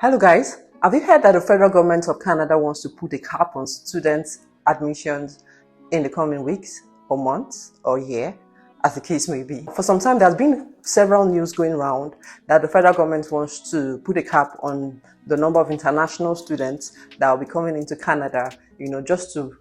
Hello guys, have you heard that the federal government of Canada wants to put a cap on students' admissions in the coming weeks or months or year, as the case may be? For some time, there's been several news going around that the federal government wants to put a cap on the number of international students that will be coming into Canada, just to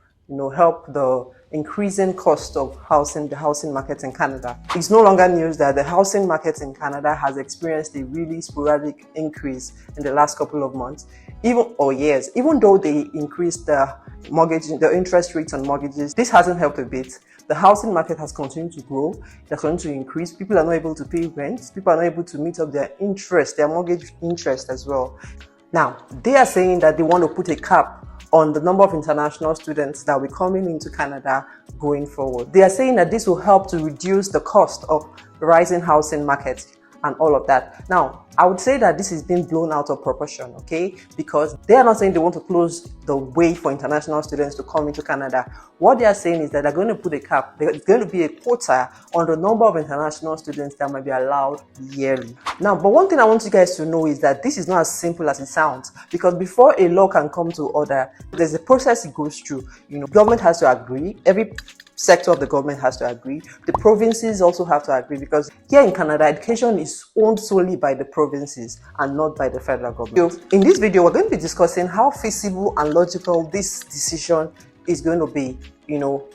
help the increasing cost of the housing market in Canada. It's no longer news that the housing market in Canada has experienced a really sporadic increase in the last couple of months, years. Even though they increased the interest rates on mortgages, this hasn't helped a bit. The housing market has continued to grow, it's going to increase. People are not able to pay rent, people are not able to meet up their mortgage interest as well. Now, they are saying that they want to put a cap on the number of international students that will be coming into Canada going forward. They are saying that this will help to reduce the cost of the rising housing market and all of that. Now, I would say that this is being blown out of proportion, okay? Because they are not saying they want to close the way for international students to come into Canada. What they are saying is that they're going to put a cap. There's going to be a quota on the number of international students that might be allowed yearly. Now, but one thing I want you guys to know is that this is not as simple as it sounds, because before a law can come to order, there's a process it goes through. Government has to agree. Every sector of the government has to agree. The provinces also have to agree, because here in Canada, education is owned solely by the provinces and not by the federal government. So in this video, we're going to be discussing how feasible and logical this decision is going to be,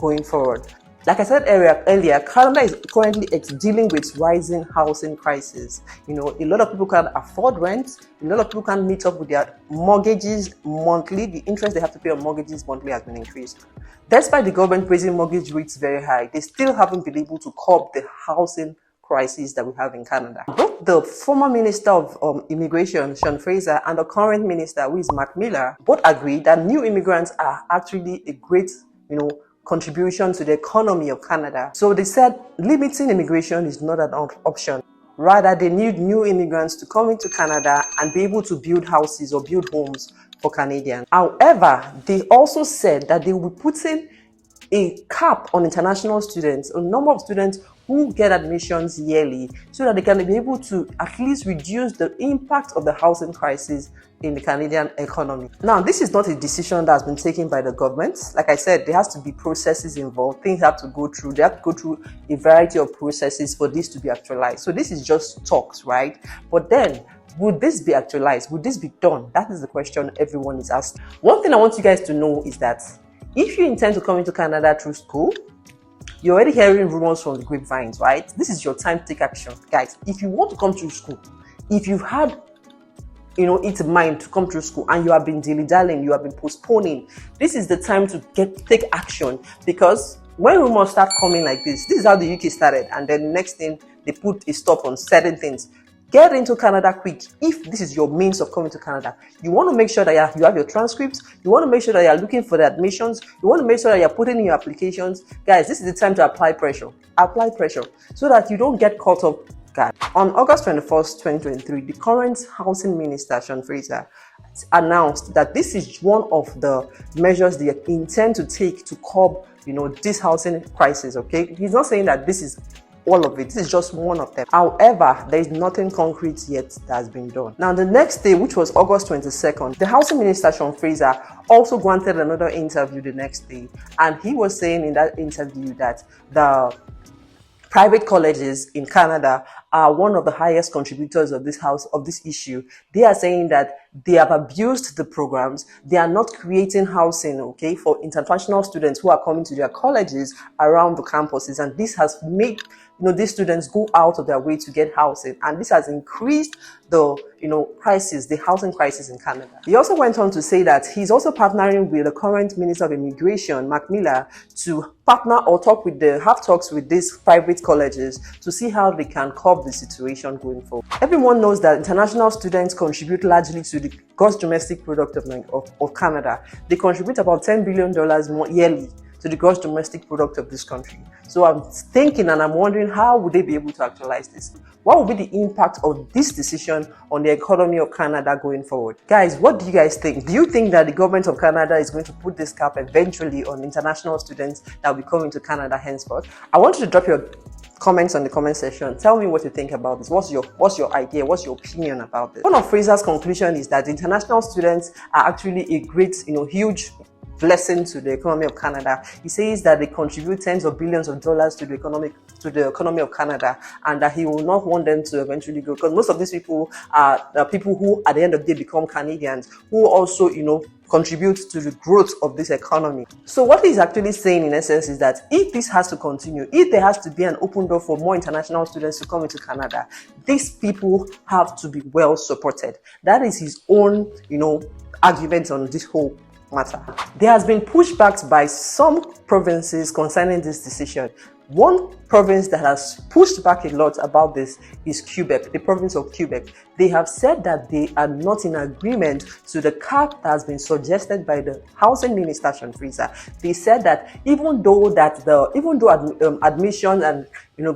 going forward. Like I said earlier, Canada is currently dealing with rising housing crisis. A lot of people can't afford rent. A lot of people can't meet up with their mortgages monthly. The interest they have to pay on mortgages monthly has been increased. Despite the government raising mortgage rates very high, they still haven't been able to curb the housing crisis that we have in Canada. Both the former Minister of Immigration, Sean Fraser, and the current minister, who is Mark Miller, both agree that new immigrants are actually a great, contribution to the economy of Canada. So they said limiting immigration is not an option. Rather, they need new immigrants to come into Canada and be able to build houses or build homes for Canadians. However, they also said that they will be putting a cap on international students, a number of students who get admissions yearly, so that they can be able to at least reduce the impact of the housing crisis in the Canadian economy. Now, this is not a decision that has been taken by the government. Like I said, there has to be processes involved. Things have to go through. They have to go through a variety of processes for this to be actualized. So this is just talks, right? But then, would this be actualized? Would this be done? That is the question everyone is asking. One thing I want you guys to know is that if you intend to come into Canada through school, you're already hearing rumors from the grapevines, right? This is your time to take action. Guys, if you want to come through school, if you've had it's in mind to come through school and you have been dilly-dallying, you have been postponing, this is the time to take action. Because when rumors start coming like this is how the UK started, and then the next thing, they put a stop on certain things. Get into Canada quick. If this is your means of coming to Canada, you want to make sure that you have your transcripts, you want to make sure that you're looking for the admissions, you want to make sure that you're putting in your applications. Guys, this is the time to apply pressure. Apply pressure so that you don't get caught up. On August 21st, 2023, the current housing minister, Sean Fraser, announced that this is one of the measures they intend to take to curb, this housing crisis, okay? He's not saying that this is all of it. This is just one of them. However, there is nothing concrete yet that has been done. Now, the next day, which was August 22nd, the housing minister, Sean Fraser, also granted another interview the next day. And he was saying in that interview that the private colleges in Canada are one of the highest contributors of this issue. They are saying that they have abused the programs. They are not creating housing, okay, for international students who are coming to their colleges around the campuses. And this has made these students go out of their way to get housing. And this has increased the, the housing crisis in Canada. He also went on to say that he's also partnering with the current Minister of Immigration, Mark Miller, to partner or have talks with these private colleges to see how they can curb the situation going forward. Everyone knows that international students contribute largely to the gross domestic product of Canada. They contribute about $10 billion more yearly to the gross domestic product of this country. So I'm thinking and I'm wondering, how would they be able to actualize this? What will be the impact of this decision on the economy of Canada going forward? Guys, what do you guys think? Do you think that the government of Canada is going to put this cap eventually on international students that will be coming to Canada henceforth? I want you to drop your comments on the comment section. Tell me what you think about this. What's your idea? What's your opinion about this? One of Fraser's conclusion is that international students are actually a great, huge blessing to the economy of Canada. He says that they contribute tens of billions of dollars to the economy of Canada, and that he will not want them to eventually go, because most of these people are people who at the end of the day become Canadians, who also contribute to the growth of this economy. So what he's actually saying in essence is that if this has to continue, if there has to be an open door for more international students to come into Canada, these people have to be well supported. That is his own argument on this whole matter. There has been pushbacks by some provinces concerning this decision. One province that has pushed back a lot about this is Quebec, the province of Quebec. They have said that they are not in agreement to the cap that has been suggested by the housing minister, Sean Fraser. They said that even though admission and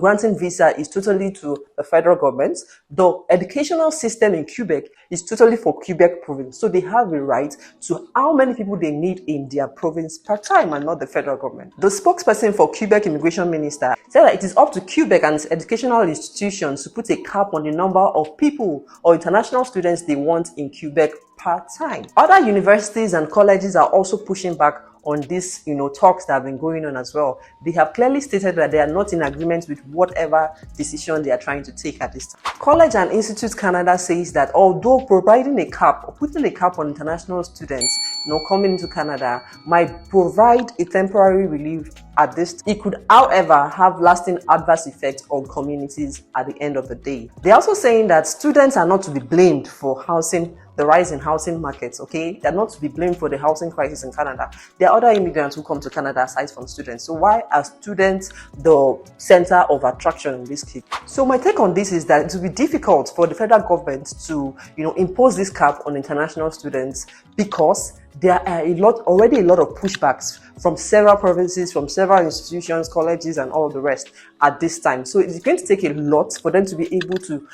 granting visa is totally to the federal government, the educational system in Quebec is totally for Quebec province. So they have a right to how many people they need in their province per time, and not the federal government. The spokesperson for Quebec immigration minister said that it is up to Quebec and its educational institutions to put a cap on the number of people or international students they want in Quebec per time. Other universities and colleges are also pushing back on this, talks that have been going on as well. They have clearly stated that they are not in agreement with whatever decision they are trying to take at this time. College and Institute Canada says that although providing a cap or putting a cap on international students, coming into Canada might provide a temporary relief at this, it could, however, have lasting adverse effects on communities at the end of the day. They're also saying that students are not to be blamed for the rise in housing markets, okay? They're not to be blamed for the housing crisis in Canada. There are other immigrants who come to Canada aside from students. So why are students the center of attraction in this case? So my take on this is that it will be difficult for the federal government to, impose this cap on international students, because there are already a lot of pushbacks from several provinces, from several institutions, colleges, and all the rest at this time. So it's going to take a lot for them to be able to,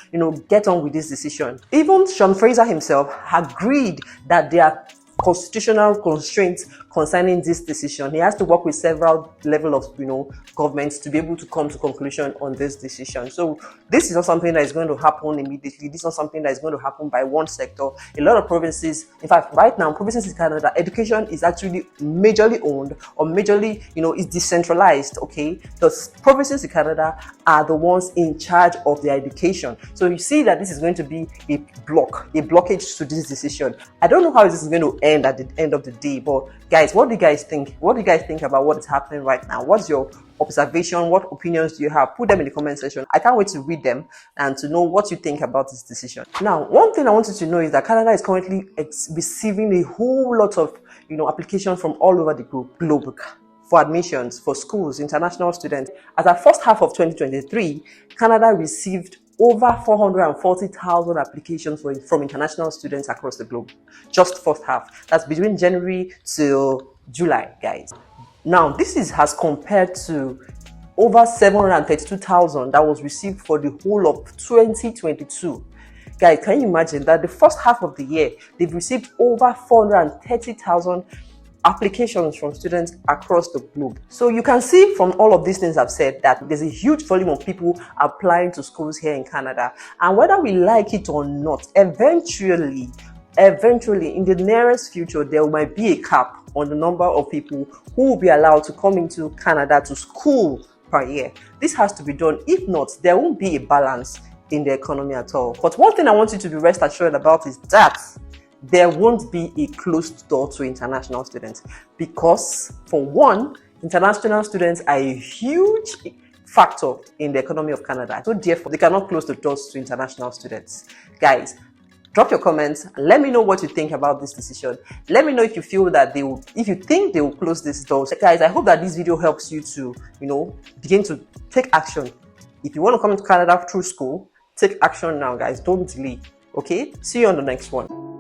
get on with this decision. Even Sean Fraser himself agreed that there are constitutional constraints concerning this decision. He has to work with several levels of governments to be able to come to conclusion on this decision. So this is not something that is going to happen immediately. This is not something that is going to happen by one sector. A lot of provinces, in fact, right now, provinces in Canada, education is actually majorly owned or majorly, is decentralized. Okay, the provinces in Canada are the ones in charge of their education. So you see that this is going to be a blockage to this decision. I don't know how this is going to end at the end of the day, but guys, what do you guys think? What do you guys think about what is happening right now? What's your observation? What opinions do you have? Put them in the comment section. I can't wait to read them and to know what you think about this decision. Now, one thing I wanted to know is that Canada is currently receiving a whole lot of applications from all over the globe for admissions for schools, international students. As the first half of 2023, Canada received over 440,000 applications from international students across the globe. Just first half. That's between January till July, guys. Now, this is as compared to over 732,000 that was received for the whole of 2022. Guys, can you imagine that the first half of the year, they've received over 430,000 applications from students across the globe. So you can see from all of these things I've said that there's a huge volume of people applying to schools here in Canada. And whether we like it or not, eventually, in the nearest future, there might be a cap on the number of people who will be allowed to come into Canada to school per year. This has to be done. If not, there won't be a balance in the economy at all. But one thing I want you to be rest assured about is that there won't be a closed door to international students, because for one, international students are a huge factor in the economy of Canada. So therefore, they cannot close the doors to international students. Guys, drop your comments and let me know what you think about this decision. Let me know if you feel that if you think they will close this door. So guys, I hope that this video helps you to, begin to take action. If you want to come to Canada through school, take action now, guys. Don't delay. Okay? See you on the next one.